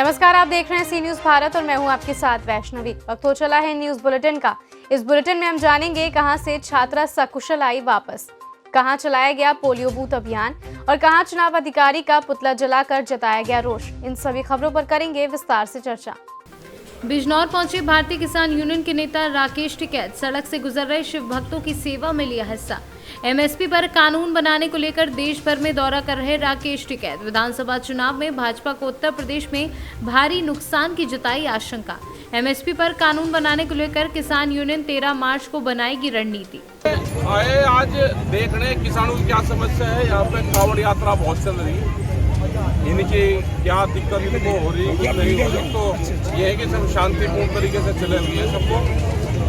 नमस्कार, आप देख रहे हैं सी न्यूज भारत और मैं हूं आपके साथ वैष्णवी। वक्त हो चला है न्यूज बुलेटिन का। इस बुलेटिन में हम जानेंगे कहां से छात्रा सकुशल आई वापस, कहां चलाया गया पोलियो बूथ अभियान और कहां चुनाव अधिकारी का पुतला जलाकर जताया गया रोष। इन सभी खबरों पर करेंगे विस्तार से चर्चा। बिजनौर पहुंचे भारतीय किसान यूनियन के नेता राकेश टिकैत सड़क से गुजर रहे शिव भक्तों की सेवा में लिया हिस्सा। एमएसपी पर कानून बनाने को लेकर देश भर में दौरा कर रहे राकेश टिकैत विधानसभा चुनाव में भाजपा को उत्तर प्रदेश में भारी नुकसान की जताई आशंका। एमएसपी पर कानून बनाने को लेकर किसान यूनियन 13 मार्च को बनाएगी रणनीति। आए आज देखने किसानों की क्या समस्या है। यहाँ पे कांवड़ यात्रा बहुत चल रही है, इनकी क्या दिक्कत इनको हो रही है, तो ये है कि सब शांतिपूर्ण तरीके से चले हुए हैं सबको,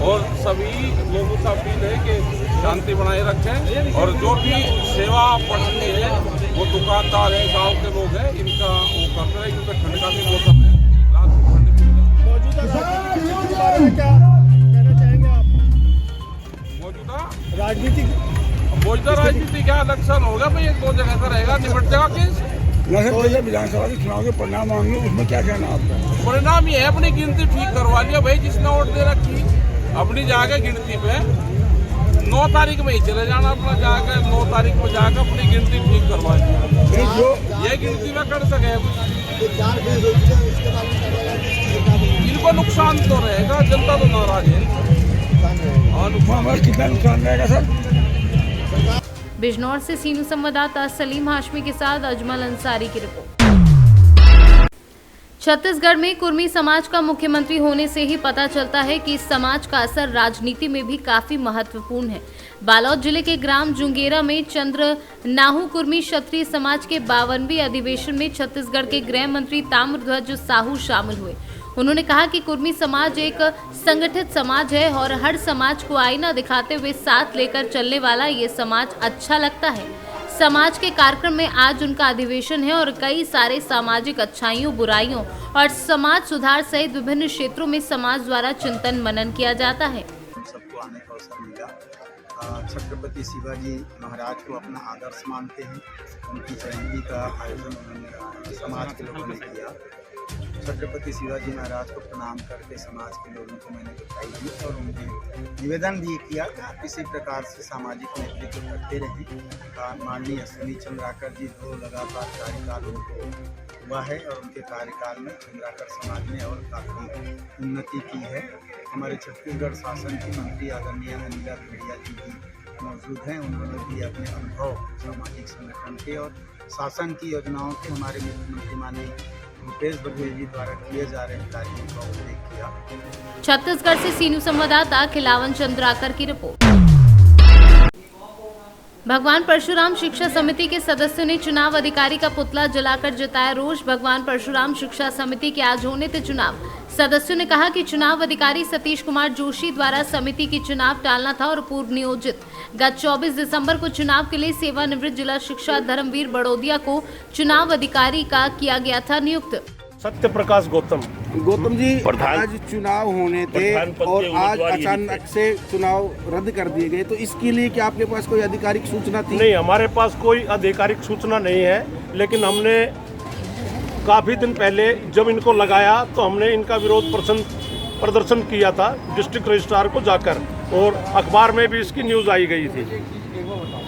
और सभी लोगों से अपील है कि शांति बनाए रखें। और जो भी सेवा पड़ती है वो दुकानदार है, गांव के लोग हैं, इनका वो करते रहे, क्योंकि ठंड का भी मौसम है। रात को ठंड भी क्या कहना चाहेंगे आप? मौजूदा राजनीति क्या इलेक्शन होगा भाई, एक दो जगह का रहेगा, निपट जाएगा केस। विधानसभा के चुनाव के परिणाम आएंगे, उसमें क्या कहना आपका? परिणाम ये है, अपनी गिनती ठीक करवा लिया भाई, जिसने वोट दे रखी अपनी जाके गिनती पे 9 तारीख में ही चले जाना, अपना जाकर 9 तारीख में जाकर अपनी गिनती ठीक करवा लिया। ये गिनती में कर सके इनको नुकसान तो रहेगा, जनता तो नाराज है। कितना नुकसान रहेगा सर? बिजनौर से सीनू संवाददाता सलीम हाशमी के साथ अजमल अंसारी की रिपोर्ट। छत्तीसगढ़ में कुर्मी समाज का मुख्यमंत्री होने से ही पता चलता है कि इस समाज का असर राजनीति में भी काफी महत्वपूर्ण है। बालोद जिले के ग्राम जुंगेरा में चंद्र नाहू कुर्मी क्षत्रिय समाज के 52वें अधिवेशन में छत्तीसगढ़ के गृह मंत्री ताम्रध्वज साहू शामिल हुए। उन्होंने कहा कि कुर्मी समाज एक संगठित समाज है और हर समाज को आईना दिखाते हुए साथ लेकर चलने वाला ये समाज अच्छा लगता है। समाज के कार्यक्रम में आज उनका अधिवेशन है और कई सारे सामाजिक अच्छाइयों, बुराइयों और समाज सुधार सहित विभिन्न क्षेत्रों में समाज द्वारा चिंतन मनन किया जाता है। सबको आने का अवसर मिला। छत्रपति शिवाजी महाराज को अपना आदर्श मानते हैं, उनकी जयंती का आयोजन उन्होंने समाज के लोगों ने किया। छत्रपति शिवाजी महाराज को प्रणाम करके समाज के लोगों को मैंने बधाई दी और उन्हें निवेदन भी किया कि आप इसी प्रकार से सामाजिक नेतृत्व करते रहें। माननीय अश्विनी चंद्राकर जी जो लगातार कार्यकाल उनको हुआ है और उनके कार्यकाल में चंद्राकर समाज ने और काफ़ी उन्नति की है। हमारे छत्तीसगढ़ शासन की मंत्री आदरणीय अनिला भेड़िया जी भी मौजूद हैं, उन्होंने भी अपने अनुभव सामाजिक संगठन के और शासन की योजनाओं के हमारे मुख्यमंत्री माननीय भूपेश बघेल जी द्वारा किए जा रहे कार्यों का उल्लेख किया। छत्तीसगढ़ से सीनू संवाददाता खिलावन चंद्राकर की रिपोर्ट। भगवान परशुराम शिक्षा समिति के सदस्यों ने चुनाव अधिकारी का पुतला जलाकर जताया रोष। भगवान परशुराम शिक्षा समिति के आज होने थे चुनाव। सदस्यों ने कहा कि चुनाव अधिकारी सतीश कुमार जोशी द्वारा समिति की चुनाव टालना था और पूर्व नियोजित गत 24 दिसंबर को चुनाव के लिए सेवानिवृत्त जिला शिक्षा धर्मवीर बड़ौदिया को चुनाव अधिकारी का किया गया था नियुक्त। सत्य प्रकाश गौतम जी, आज चुनाव होने थे और आज अचानक से चुनाव रद्द कर दिए गए, तो इसके लिए क्या आपके पास कोई आधिकारिक सूचना थी? नहीं, हमारे पास कोई आधिकारिक सूचना नहीं है, लेकिन हमने काफ़ी दिन पहले जब इनको लगाया तो हमने इनका विरोध प्रदर्शन किया था डिस्ट्रिक्ट रजिस्ट्रार को जाकर, और अखबार में भी इसकी न्यूज़ आई गई थी।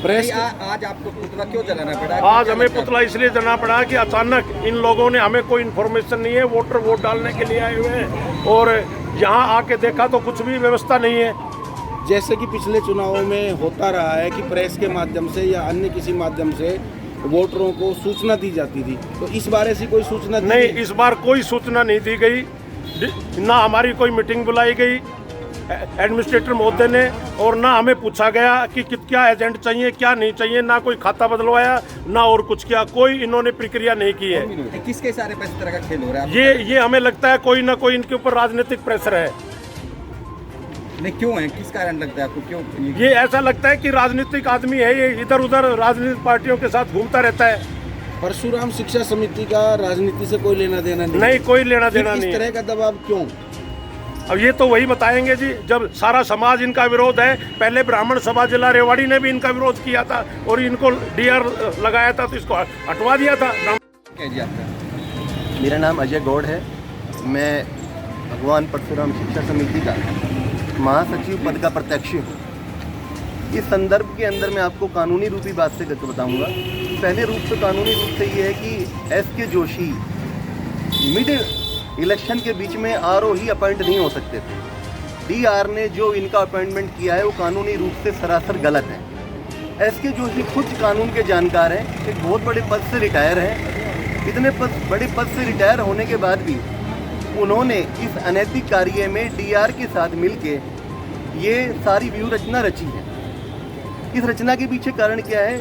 प्रेस आज आपको पुतला क्यों जलाना पड़ा? आज हमें पुतला इसलिए जलाना पड़ा कि अचानक इन लोगों ने, हमें कोई इन्फॉर्मेशन नहीं है, वोटर वोट डालने के लिए आए हुए हैं और यहाँ आके देखा तो कुछ भी व्यवस्था नहीं है। जैसे कि पिछले चुनावों में होता रहा है कि प्रेस के माध्यम से या अन्य किसी माध्यम से वोटरों को सूचना दी जाती थी, तो इस बारे से कोई सूचना नहीं, इस बार कोई सूचना नहीं दी गई, ना हमारी कोई मीटिंग बुलाई गई एडमिनिस्ट्रेटर महोदय ने, और ना हमें पूछा गया कि क्या एजेंट चाहिए क्या नहीं चाहिए, ना कोई खाता बदलवाया ना और कुछ किया, कोई इन्होंने प्रक्रिया नहीं की है। किसके इशारे पर इस तरह का खेल हो रहा है? ये हमें लगता है कोई ना कोई इनके ऊपर राजनीतिक प्रेशर है। नहीं, क्यों है? किस कारण लगता है आपको? क्यों ये ऐसा लगता है कि राजनीतिक आदमी है, ये इधर उधर राजनीतिक पार्टियों के साथ घूमता रहता है। परशुराम शिक्षा समिति का राजनीति से कोई लेना देना नहीं, कोई लेना देना नहीं। इस तरह का दबाव क्यों? अब ये तो वही बताएंगे जी, जब सारा समाज इनका विरोध है। पहले ब्राह्मण सभा जिला रेवाड़ी ने भी इनका विरोध किया था और इनको डीआर लगाया था, तो इसको हटवा दिया था। मेरा नाम अजय गौड़ है। मैं भगवान परशुराम शिक्षा समिति का महासचिव पद का प्रत्याशी हूँ। इस संदर्भ के अंदर मैं आपको कानूनी रूपी बात से बताऊंगा। पहले रूप से कानूनी रूप से ये है कि एस.के. जोशी मिड इलेक्शन के बीच में आरओ ही अपॉइंट नहीं हो सकते थे। डीआर ने जो इनका अपॉइंटमेंट किया है वो कानूनी रूप से सरासर गलत है। एस.के. जोशी खुद कानून के जानकार हैं, एक बहुत बड़े पद से रिटायर हैं। इतने बड़े पद से रिटायर होने के बाद भी उन्होंने इस अनैतिक कार्य में डीआर के साथ मिलके ये सारी व्यूह रचना रची है। इस रचना के पीछे कारण क्या है?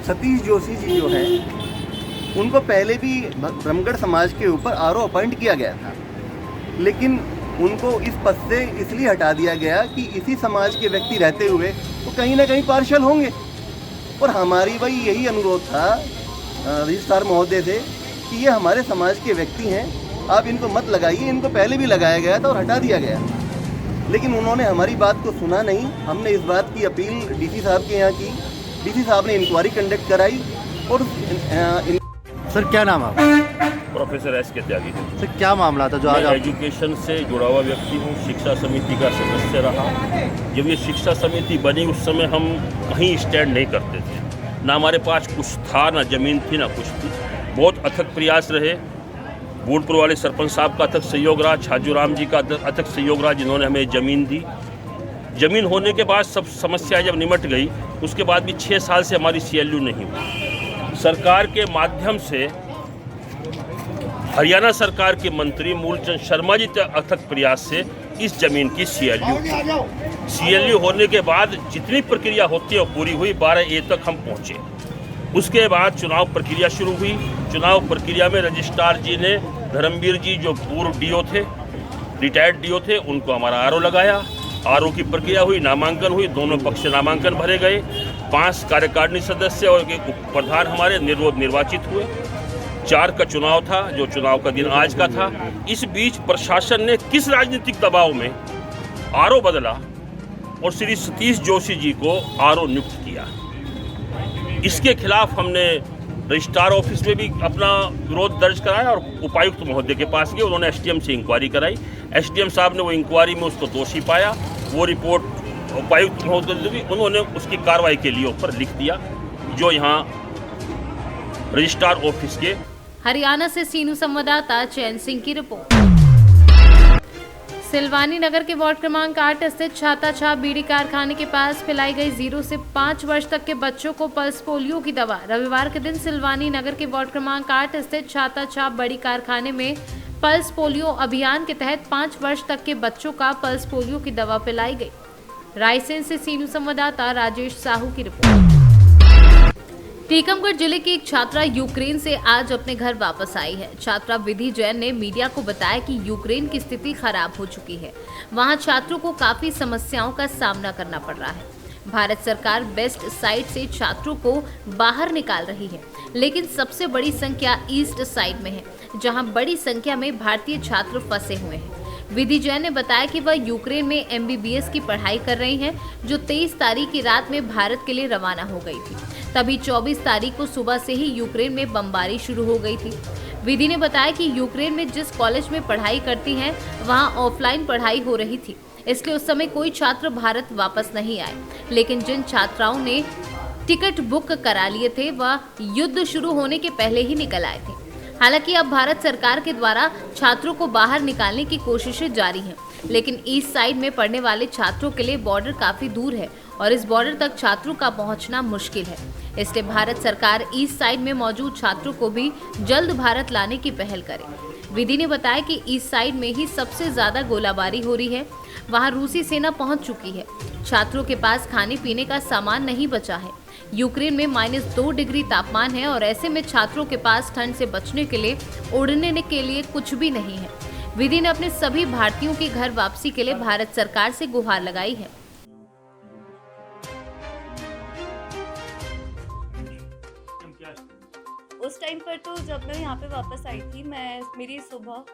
सतीश जोशी जी जो हैं उनको पहले भी ब्रह्मगढ़ समाज के ऊपर आरओ अपॉइंट किया गया था, लेकिन उनको इस पद से इसलिए हटा दिया गया कि इसी समाज के व्यक्ति रहते हुए तो कहीं ना कहीं पार्शल होंगे। और हमारी वही यही अनुरोध था रजिस्ट्रार महोदय से कि ये हमारे समाज के व्यक्ति हैं, आप इनको मत लगाइए। इनको पहले भी लगाया गया था और हटा दिया गया, लेकिन उन्होंने हमारी बात को सुना नहीं। हमने इस बात की अपील डीसी साहब के यहाँ की। डीसी साहब ने इंक्वायरी कंडक्ट कराई और सर क्या नाम है आपका? Professor SK. त्यागी। सर क्या मामला था जो आज मैं आप एजुकेशन से जुड़ा हुआ व्यक्ति हूँ, शिक्षा समिति का सदस्य रहा। जब ये शिक्षा समिति बनी उस समय हम कहीं स्टैंड नहीं करते थे, ना हमारे पास कुछ था, ना ज़मीन थी, ना कुछ थी। बहुत अथक प्रयास रहे। बूढ़पुर वाले सरपंच साहब का अथक सहयोग रहा, छाजूराम जी का अथक सहयोग रहा, जिन्होंने हमें ज़मीन दी। ज़मीन होने के बाद सब समस्या जब निमट गई, उसके बाद भी 6 साल से हमारी CLU नहीं हुई। सरकार के माध्यम से हरियाणा सरकार के मंत्री मूलचंद शर्मा जी के अथक प्रयास से इस जमीन की CLU होने के बाद जितनी प्रक्रिया होती है वो पूरी हुई। 12A तक हम पहुँचे। उसके बाद चुनाव प्रक्रिया शुरू हुई। चुनाव प्रक्रिया में रजिस्ट्रार जी ने धर्मवीर जी जो पूर्व DO थे, रिटायर्ड DO थे, उनको हमारा आरओ लगाया। आरओ की प्रक्रिया हुई, नामांकन हुई, दोनों पक्ष से नामांकन भरे गए। 5 कार्यकारिणी सदस्य और एक उप प्रधान हमारे निर्वाचित हुए। 4 का चुनाव था, जो चुनाव का दिन आज का था। इस बीच प्रशासन ने किस राजनीतिक दबाव में आरओ बदला और श्री सतीश जोशी जी को आरओ नियुक्त किया। इसके खिलाफ हमने रजिस्ट्रार ऑफिस में भी अपना विरोध दर्ज कराया और उपायुक्त महोदय के पास गए। उन्होंने SDM से इंक्वायरी कराई। SDM साहब ने वो इंक्वायरी में उसको दोषी पाया। वो रिपोर्ट उपायुक्त महोदय ने दी। उन्होंने उसकी कार्रवाई के लिए ऊपर लिख दिया, जो यहाँ रजिस्ट्रार ऑफिस के। हरियाणा से सीनू संवाददाता चैन सिंह की रिपोर्ट। सिलवानी नगर के वार्ड क्रमांक 8 स्थित छाता छाप बीड़ी कारखाने के पास पिलाई गई 0 से 5 वर्ष तक के बच्चों को पल्स पोलियो की दवा। रविवार के दिन सिलवानी नगर के वार्ड क्रमांक 8 स्थित छाता छाप बड़ी कारखाने में पल्स पोलियो अभियान के तहत 5 वर्ष तक के बच्चों का पल्स पोलियो की दवा पिलाई गई। रायसेन से सीनू संवाददाता राजेश साहू की रिपोर्ट। टीकमगढ़ जिले की एक छात्रा यूक्रेन से आज अपने घर वापस आई है। छात्रा विधि जैन ने मीडिया को बताया कि यूक्रेन की स्थिति खराब हो चुकी है। वहां छात्रों को काफी समस्याओं का सामना करना पड़ रहा है। भारत सरकार वेस्ट साइड से छात्रों को बाहर निकाल रही है, लेकिन सबसे बड़ी संख्या ईस्ट साइड में है, जहां बड़ी संख्या में भारतीय छात्र फंसे हुए हैं। विधि जैन ने बताया कि वह यूक्रेन में MBBS की पढ़ाई कर रही हैं, जो 23 तारीख की रात में भारत के लिए रवाना हो गई थी। तभी 24 तारीख को सुबह से ही यूक्रेन में बमबारी शुरू हो गई थी। विधि ने बताया कि यूक्रेन में जिस कॉलेज में पढ़ाई करती हैं, वहां ऑफलाइन पढ़ाई हो रही थी, इसलिए उस समय कोई छात्र भारत वापस नहीं आए। लेकिन जिन छात्राओं ने टिकट बुक करा लिए थे, वह युद्ध शुरू होने के पहले ही निकल आए थे। हालांकि अब भारत सरकार के द्वारा छात्रों को बाहर निकालने की कोशिशें जारी हैं, लेकिन ईस्ट साइड में पढ़ने वाले छात्रों के लिए बॉर्डर काफी दूर है और इस बॉर्डर तक छात्रों का पहुंचना मुश्किल है। इसलिए भारत सरकार ईस्ट साइड में मौजूद छात्रों को भी जल्द भारत लाने की पहल करे। विधि ने बताया कि ईस्ट साइड में ही सबसे ज्यादा गोलाबारी हो रही है। वहां रूसी सेना पहुंच चुकी है। छात्रों के पास खाने पीने का सामान नहीं बचा है। यूक्रेन में -2 डिग्री तापमान है और ऐसे में छात्रों के पास ठंड से बचने के लिए ओढ़ने के लिए कुछ भी नहीं है। विधि ने अपने सभी भारतीयों की घर वापसी के लिए भारत सरकार से गुहार लगाई है। उस टाइम पर तो जब मैं यहाँ पे वापस आई थी, मेरी सुबह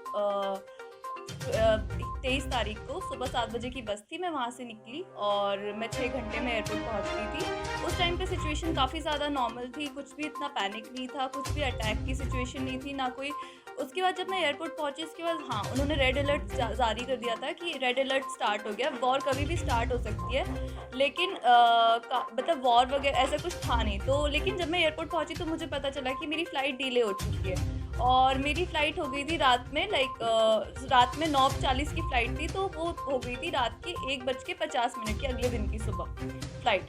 23 तारीख को सुबह 7 बजे की बस थी। मैं वहाँ से निकली और मैं 6 घंटे में एयरपोर्ट पहुँच गई थी। उस टाइम पे सिचुएशन काफ़ी ज़्यादा नॉर्मल थी, कुछ भी इतना पैनिक नहीं था, कुछ भी अटैक की सिचुएशन नहीं थी, ना कोई। उसके बाद जब मैं एयरपोर्ट पहुँची, इसके बाद हाँ, उन्होंने रेड अलर्ट जारी कर दिया था कि रेड अलर्ट स्टार्ट हो गया। वॉर कभी भी स्टार्ट हो सकती है, लेकिन मतलब वॉर वगैरह ऐसा कुछ था नहीं। तो लेकिन जब मैं एयरपोर्ट पहुँची तो मुझे पता चला कि मेरी फ़्लाइट डिले हो चुकी है और मेरी फ़्लाइट हो गई थी रात में रात में 9:40 की फ़्लाइट थी, तो वो हो गई थी रात के 1:50 की अगले दिन की सुबह फ़्लाइट।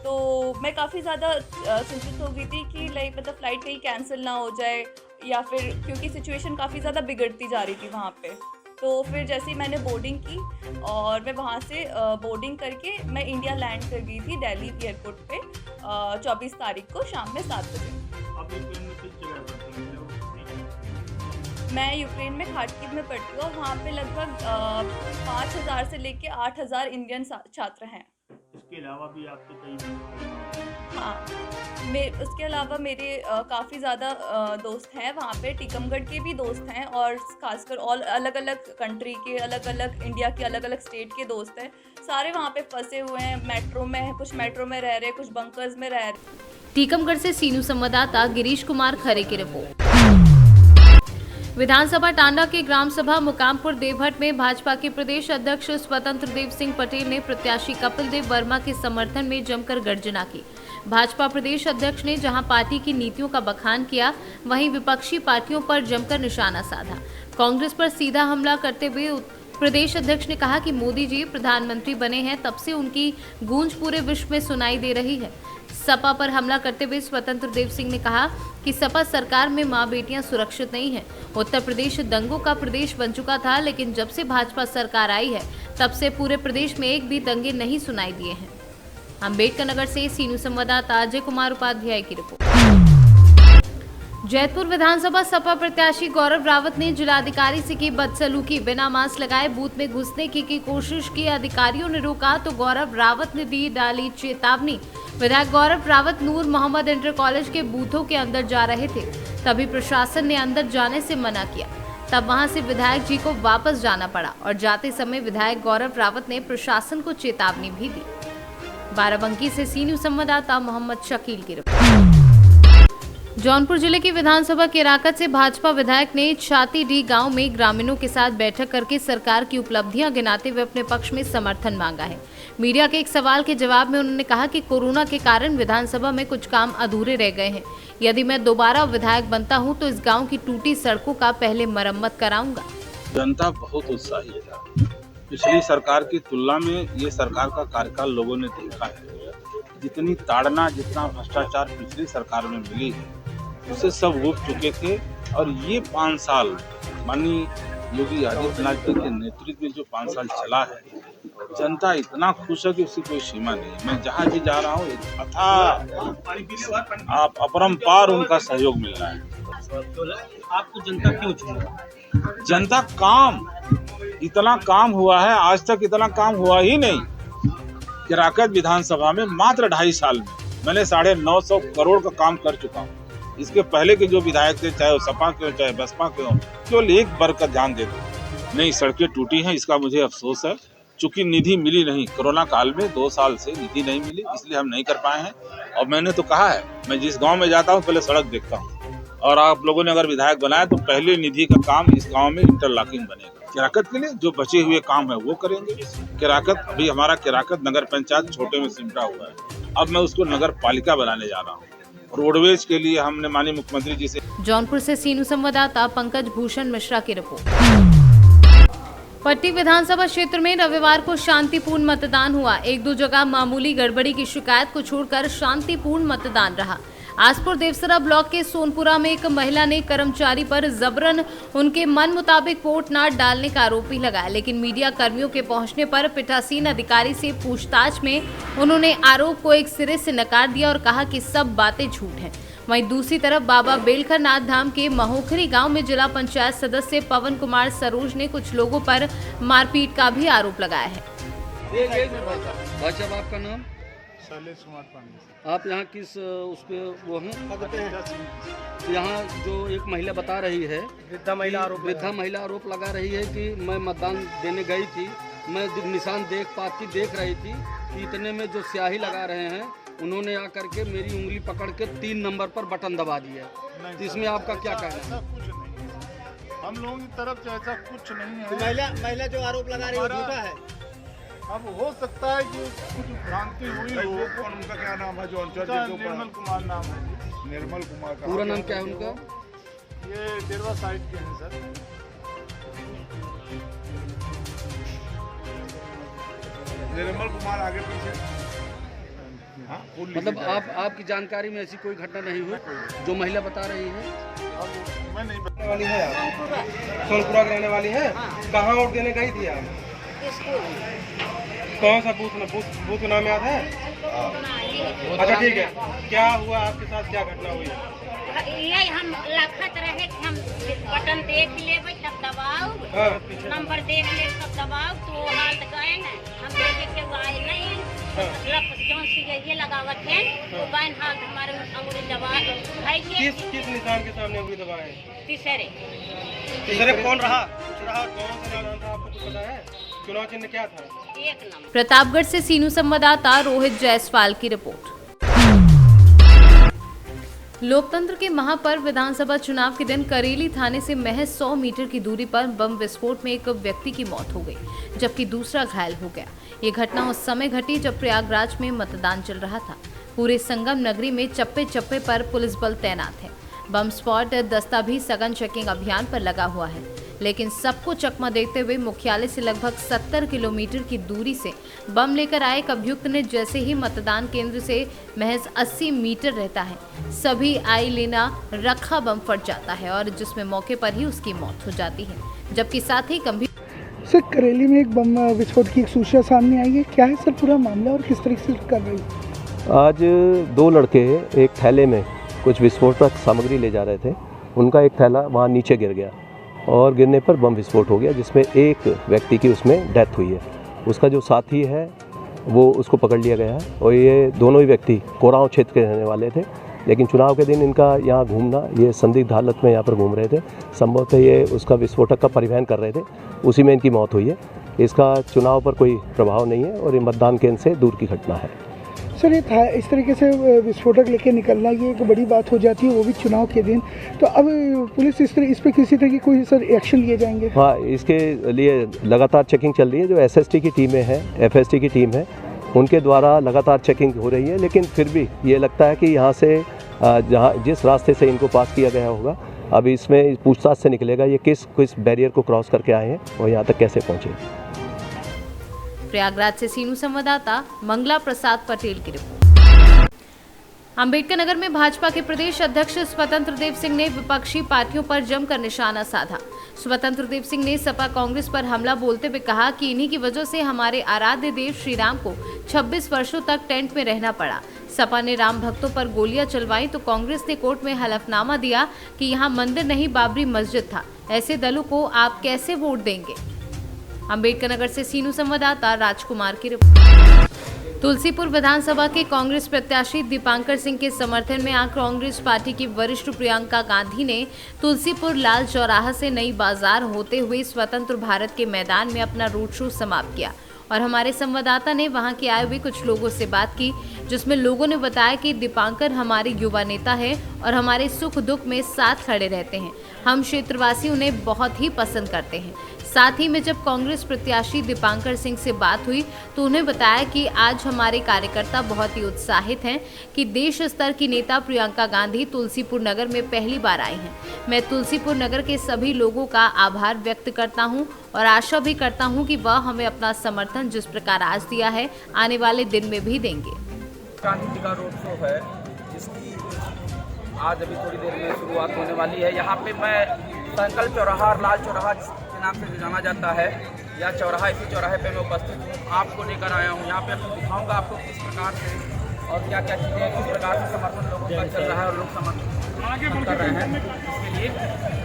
तो मैं काफ़ी ज़्यादा चिंतित हो गई थी कि मतलब फ़्लाइट कहीं कैंसिल ना हो जाए, या फिर क्योंकि सिचुएशन काफ़ी ज़्यादा बिगड़ती जा रही थी वहाँ पे। तो फिर जैसे ही मैंने बोर्डिंग की और मैं वहाँ से बोर्डिंग करके मैं इंडिया लैंड कर गई थी दिल्ली एयरपोर्ट पे 24 तारीख को शाम में 7 बजे। मैं यूक्रेन में खार्किव में पढ़ती हूँ और वहाँ पे लगभग 5,000 से लेके 8,000 इंडियन छात्र हैं। इसके अलावा भी आपके कई हाँ, उसके अलावा मेरे काफ़ी ज़्यादा दोस्त हैं वहाँ पे। टीकमगढ़ के भी दोस्त हैं और खासकर ऑल अलग अलग कंट्री के, अलग अलग इंडिया के अलग अलग स्टेट के दोस्त हैं। सारे वहाँ पे फंसे हुए हैं, मेट्रो में हैं, कुछ मेट्रो में रह रहे, कुछ बंकर्स में रह रहे। टीकमगढ़ से सीनू संवाददाता गिरीश कुमार खरे की रिपोर्ट। विधानसभा टांडा के ग्राम सभा मुकामपुर देवहट में भाजपा के प्रदेश अध्यक्ष स्वतंत्र देव सिंह पटेल ने प्रत्याशी कपिल देव वर्मा के समर्थन में जमकर गर्जना की। भाजपा प्रदेश अध्यक्ष ने जहां पार्टी की नीतियों का बखान किया, वहीं विपक्षी पार्टियों पर जमकर निशाना साधा। कांग्रेस पर सीधा हमला करते हुए प्रदेश अध्यक्ष ने कहा कि मोदी जी प्रधानमंत्री बने हैं, तब से उनकी गूंज पूरे विश्व में सुनाई दे रही है। सपा पर हमला करते हुए स्वतंत्र देव सिंह ने कहा कि सपा सरकार में मां बेटियां सुरक्षित नहीं हैं। उत्तर प्रदेश दंगों का प्रदेश बन चुका था, लेकिन जब से भाजपा सरकार आई है तब से पूरे प्रदेश में एक भी दंगे नहीं सुनाई दिए हैं। अम्बेडकर नगर से सीनू संवाददाता अजय कुमार उपाध्याय की रिपोर्ट। जैतपुर विधानसभा सपा प्रत्याशी गौरव रावत ने जिलाधिकारी से की बदसलूकी। बिना मास्क लगाए बूथ में घुसने की कोशिश की, अधिकारियों ने रोका तो गौरव रावत ने डाली चेतावनी। विधायक गौरव रावत नूर मोहम्मद इंटर कॉलेज के बूथों के अंदर जा रहे थे, तभी प्रशासन ने अंदर जाने से मना किया। तब वहां से विधायक जी को वापस जाना पड़ा और जाते समय विधायक गौरव रावत ने प्रशासन को चेतावनी भी दी। बाराबंकी से सीनियर संवाददाता मोहम्मद शकील की रिपोर्ट। जौनपुर जिले की विधानसभा केराकत से भाजपा विधायक ने छातीडीह गांव में ग्रामीणों के साथ बैठक करके सरकार की उपलब्धियां गिनाते हुए अपने पक्ष में समर्थन मांगा है। मीडिया के एक सवाल के जवाब में उन्होंने कहा कि कोरोना के कारण विधानसभा में कुछ काम अधूरे रह गए हैं। यदि मैं दोबारा विधायक बनता हूं तो इस गांव की टूटी सड़कों का पहले मरम्मत कराऊंगा। जनता बहुत उत्साही है। पिछली सरकार की तुलना में ये सरकार का कार्यकाल लोगों ने देखा है। जितनी ताड़ना, जितना भ्रष्टाचार पिछली सरकार में मिली है, उसे सब उब चुके थे। और ये 5 साल माननीय योगी आदित्यनाथ जी के नेतृत्व में जो 5 साल चला है, जनता इतना खुश है कि उसकी कोई सीमा नहीं। मैं जहाँ भी जा रहा हूँ आप अपरंपार उनका सहयोग मिल रहा है। आपको जनता क्यों चुनी? जनता काम, इतना काम हुआ है, आज तक इतना काम हुआ ही नहीं। केराकत विधानसभा में मात्र 2.5 साल में मैंने 950 करोड़ का काम कर चुका हूँ। इसके पहले के जो विधायक थे, चाहे वो सपा के हो चाहे बसपा के हो, केवल एक वर्ग का ध्यान देते। नहीं, सड़कें टूटी हैं, इसका मुझे अफसोस है। चूंकि निधि मिली नहीं, कोरोना काल में 2 साल से निधि नहीं मिली, इसलिए हम नहीं कर पाए हैं। और मैंने तो कहा है, मैं जिस गांव में जाता हूं पहले सड़क देखता हूं। और आप लोगों ने अगर विधायक बनाया तो पहले निधि का काम इस गांव में इंटरलॉकिंग बनेगा। केराकत के लिए जो बचे हुए काम है वो करेंगे। केराकत अभी हमारा केराकत नगर पंचायत छोटे में सिमटा हुआ है, अब मैं उसको नगर पालिका बनाने जा रहा हूँ। रोडवेज के लिए हमने माननीय मुख्यमंत्री जी से। जौनपुर से सीनू संवाददाता पंकज भूषण मिश्रा की रिपोर्ट। पट्टी विधानसभा क्षेत्र में रविवार को शांतिपूर्ण मतदान हुआ। 1-2 जगह मामूली गड़बड़ी की शिकायत को छोड़कर शांतिपूर्ण मतदान रहा। आसपुर देवसरा ब्लॉक के सोनपुरा में एक महिला ने कर्मचारी पर जबरन उनके मन मुताबिक वोट न डालने का आरोप भी लगाया, लेकिन मीडिया कर्मियों के पहुंचने पर पीठासीन अधिकारी से पूछताछ में उन्होंने आरोप को एक सिरे से नकार दिया और कहा कि सब बातें झूठ हैं। वहीं दूसरी तरफ बाबा बेलखर नाथ धाम के महोखरी गांव में जिला पंचायत सदस्य पवन कुमार सरोज ने कुछ लोगों पर मारपीट का भी आरोप लगाया है। भाई साहब, आपका नाम? शैलेश कुमार पांडे। आप यहाँ किस उस पे वो हैं पद पे हैं? यहाँ जो एक महिला बता रही है, वृद्धा महिला आरोप लगा रही है कि मैं मतदान देने गई थी, मैं निशान देख रही थी कि इतने में जो स्याही लगा रहे हैं उन्होंने आकर के मेरी उंगली पकड़ के 3 नंबर पर बटन दबा दिया। तो इसमें आपका क्या कहना है? कुछ नहीं, हम लोगों की तरफ से ऐसा कुछ नहीं है। तो महिला जो आरोप लगा रही है झूठा है। अब हो सकता है कि कुछ भ्रांति हुई हो। उनका क्या नाम है जो निर्मल कुमार नाम है। निर्मल कुमार का पूरा नाम क्या है उनका? ये देरवा साइड के हैं सर। निर्मल कुमार आगे पीछे। मतलब आपकी जानकारी में ऐसी कोई घटना नहीं हुई जो महिला बता रही है? अब मैं नहीं बता वाली है सोनपुरा की रहने वाली है। कहाँ वोट देने गई थी आप? कौन सा बूथ नाम याद है? अच्छा ठीक है, क्या हुआ आपके साथ, क्या घटना हुई? ये हम लखत रहे कि हम बटन देख लेबै तब दबाओ, नंबर देख ले तब दबाओ, तो हाल गए ना हम देखे के आए नहीं, जो ये लगावत है तो बाइन हाल हमारे अंगूरी दबा है। किस निशान के सामने अंगूरी दबाए? तीसरे कौन रहा? कौन सा निशान था आपको कुछ पता है? चुनाव चिन्ह क्या था? 1 नंबर। प्रतापगढ़ से सीनू संवाददाता रोहित जायसवाल की रिपोर्ट। लोकतंत्र के महापर्व विधानसभा चुनाव के दिन करेली थाने से महज 100 मीटर की दूरी पर बम विस्फोट में एक व्यक्ति की मौत हो गई, जबकि दूसरा घायल हो गया। ये घटना उस समय घटी जब प्रयागराज में मतदान चल रहा था। पूरे संगम नगरी में चप्पे चप्पे पर पुलिस बल तैनात है। बम स्पॉट दस्ता भी सघन चेकिंग अभियान पर लगा हुआ है, लेकिन सबको चकमा देते हुए मुख्यालय से लगभग 70 किलोमीटर की दूरी से बम लेकर आए एक अभियुक्त ने जैसे ही मतदान केंद्र से महज 80 मीटर रहता है, सभी आई लेना रखा बम फट जाता है और जिसमें मौके पर ही उसकी मौत हो जाती है, जबकि साथ ही गंभीर। सर, करेली में एक बम विस्फोट की एक सूचना सामने आई है, क्या है सर पूरा मामला और किस तरीके से कर रही है? आज 2 लड़के एक थैले में कुछ विस्फोटक सामग्री ले जा रहे थे। उनका एक थैला वहाँ नीचे गिर गया और गिरने पर बम विस्फोट हो गया, जिसमें एक व्यक्ति की उसमें डेथ हुई है। उसका जो साथी है वो उसको पकड़ लिया गया है और ये दोनों ही व्यक्ति कोरांव क्षेत्र के रहने वाले थे, लेकिन चुनाव के दिन इनका यहाँ घूमना, ये संदिग्ध हालत में यहाँ पर घूम रहे थे। संभवतः ये उसका विस्फोटक का परिवहन कर रहे थे, उसी में इनकी मौत हुई है। इसका चुनाव पर कोई प्रभाव नहीं है और ये मतदान केंद्र से दूर की घटना है। सर, ये था इस तरीके से विस्फोटक लेके निकलना, ये एक बड़ी बात हो जाती है, वो भी चुनाव के दिन। तो अब पुलिस इस पर किसी तरह की कोई सर एक्शन लिए जाएंगे? हाँ, इसके लिए लगातार चेकिंग चल रही है। जो एसएसटी की टीमें हैं, एफएसटी की टीम है, उनके द्वारा लगातार चेकिंग हो रही है। लेकिन फिर भी ये लगता है कि यहाँ से जिस रास्ते से इनको पास किया गया होगा, अब इसमें पूछताछ से निकलेगा ये किस बैरियर को क्रॉस करके आए हैं और यहाँ तक कैसे पहुँचे। प्रयागराज से सीनू संवाददाता मंगला प्रसाद पटेल की रिपोर्ट। अंबेडकर नगर में भाजपा के प्रदेश अध्यक्ष स्वतंत्र देव सिंह ने विपक्षी पार्टियों पर जमकर निशाना साधा। स्वतंत्र देव सिंह ने सपा कांग्रेस पर हमला बोलते हुए कहा कि इन्हीं की वजह से हमारे आराध्य देव श्री राम को 26 वर्षों तक टेंट में रहना पड़ा। सपा ने राम भक्तों पर गोलियां चलवाई तो कांग्रेस ने कोर्ट में हलफनामा दिया कि यहाँ मंदिर नहीं बाबरी मस्जिद था। ऐसे दलों को आप कैसे वोट देंगे? अंबेडकर नगर से सीनू संवाददाता राजकुमार की रिपोर्ट। तुलसीपुर विधानसभा के कांग्रेस प्रत्याशी दीपांकर सिंह के समर्थन में आज कांग्रेस पार्टी की वरिष्ठ प्रियंका गांधी ने तुलसीपुर लाल चौराहा से नई बाजार होते हुए स्वतंत्र भारत के मैदान में अपना रोड शो समाप्त किया और हमारे संवाददाता ने वहां के आए हुए कुछ लोगों से बात की, जिसमें लोगों ने बताया कि दीपांकर हमारे युवा नेता है और हमारे सुख दुख में साथ खड़े रहते हैं। हम क्षेत्रवासी उन्हें बहुत ही पसंद करते हैं। साथ ही में जब कांग्रेस प्रत्याशी दीपांकर सिंह से बात हुई तो उन्हें बताया कि आज हमारे कार्यकर्ता बहुत ही उत्साहित हैं कि देश स्तर की नेता प्रियंका गांधी तुलसीपुर नगर में पहली बार आई हैं। मैं तुलसीपुर नगर के सभी लोगों का आभार व्यक्त करता हूं और आशा भी करता हूं कि वह हमें अपना समर्थन जिस प्रकार आज दिया है आने वाले दिन में भी देंगे। गांधी जी का रोड शो है जिसकी आज अभी थोड़ी देर में शुरुआत होने वाली है। यहाँ पे मैं संकल्प चौराहा और लाल चौराहा के नाम से जाना जाता है, या चौराहा, इसी चौराहे पे मैं उपस्थित हूँ, आपको लेकर आया हूँ। यहाँ पे मैं दिखाऊंगा आपको किस प्रकार से और क्या क्या चीज़ें किस प्रकार से समर्थन लोगों का चल रहा है और लोग समर्थन कर रहे हैं। इसके लिए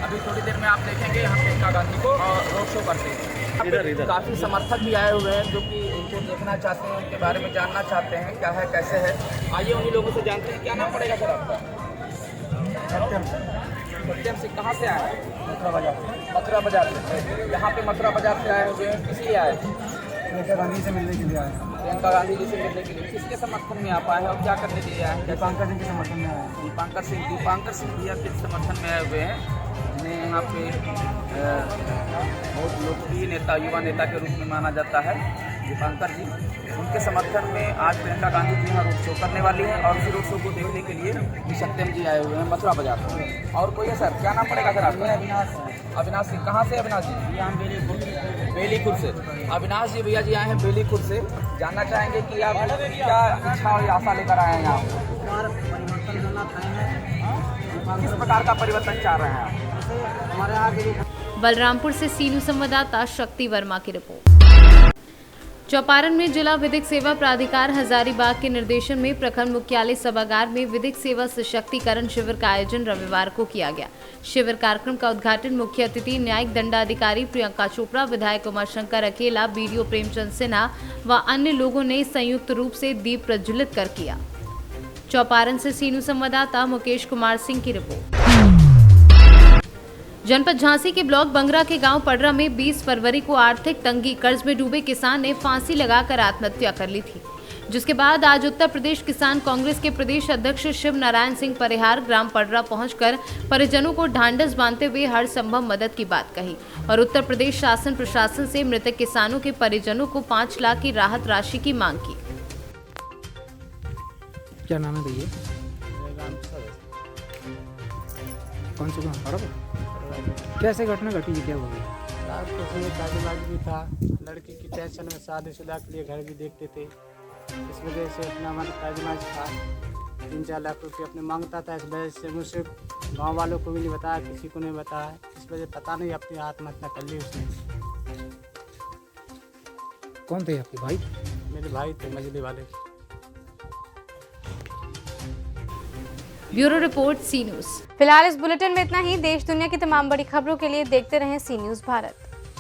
अभी थोड़ी देर में आप देखेंगे यहाँ प्रियंका गांधी को रोड शो करते हैं। काफ़ी समर्थक भी आए हुए हैं जो कि को देखना चाहते हैं, उनके बारे में जानना चाहते हैं क्या है कैसे है। आइए उन्हीं लोगों से जानते हैं। क्या नाम पड़ेगा सर आपका? सत्यम से। कहाँ से आए हैं? मथुरा बाजार से। यहाँ पे मथुरा बाजार से आए हुए हैं, किस लिए आए? प्रियंका गांधी से मिलने के लिए आए हैं। प्रियंका गांधी जी से मिलने के लिए। किसके समर्थन में आप आए हैं और क्या करने के लिए आए हैं? दीपांकर सिंह के समर्थन में आए हैं। दीपांकर सिंह भैया के समर्थन में आए हुए हैं, जिन्हें यहाँ पे बहुत लोकप्रिय नेता, युवा नेता के रूप में माना जाता है दीपांकर जी। उनके समर्थन में आज प्रियंका गांधी जी यहाँ रोड शो करने वाली है और उसी रोड शो को देखने के लिए सत्यम जी आए हुए हैं मथुरा बाजार में। और कोई है सर? क्या नाम पड़ेगा सर आपका? अविनाश सिंह। कहाँ से अविनाश जी? हम बेलीपुर से। अविनाश जी भैया जी आए हैं बेलीपुर से। जानना चाहेंगे कि आप क्या इच्छा और आशा लेकर आए हैं यहाँ? परिवर्तन करना चाहेंगे। किस प्रकार का परिवर्तन चाह रहे हैं आप? हमारे यहाँ बलरामपुर से सीनू संवाददाता शक्ति वर्मा की रिपोर्ट। चौपारण में जिला विधिक सेवा प्राधिकार हजारीबाग के निर्देशन में प्रखंड मुख्यालय सभागार में विधिक सेवा सशक्तिकरण शिविर का आयोजन रविवार को किया गया। शिविर कार्यक्रम का उद्घाटन मुख्य अतिथि न्यायिक दंडाधिकारी प्रियंका चोपड़ा, विधायक उमाशंकर अकेला, बीडीओ प्रेमचंद सिन्हा व अन्य लोगों ने संयुक्त रूप से दीप प्रज्वलित कर किया। चौपारण से सीनू संवाददाता मुकेश कुमार सिंह की रिपोर्ट। जनपद झांसी के ब्लॉक बंगरा के गांव पडरा में 20 फरवरी को आर्थिक तंगी कर्ज में डूबे किसान ने फांसी लगाकर आत्महत्या कर ली थी, जिसके बाद आज उत्तर प्रदेश किसान कांग्रेस के प्रदेश अध्यक्ष शिव नारायण सिंह परिहार ग्राम पडरा पहुंचकर परिजनों को ढांढस बांधते हुए हर संभव मदद की बात कही और उत्तर प्रदेश शासन प्रशासन से मृतक किसानों के परिजनों को 5 लाख की राहत राशि की मांग की। क्या नाम है भैया? कौन सा गाँव? कैसे घटना घटी है? क्या हुआ? रात को उसमें काजूबाज भी था, लड़की की टेंशन में शादीशुदा के लिए घर भी देखते थे, इस वजह से अपना हमारा काजूबाज था। 3-4 लाख रुपये अपने मांगता था, इस वजह से मुझसे गांव वालों को भी नहीं बताया, किसी को नहीं बताया, इस वजह पता नहीं अपनी आत्महत्या कर ली उसने। कौन थे आपके भाई? मेरे भाई थे मजली वाले। Bureau report C news. फिलहाल इस बुलेटिन में इतना ही। देश दुनिया की तमाम बड़ी खबरों के लिए देखते रहें सी न्यूज़ भारत।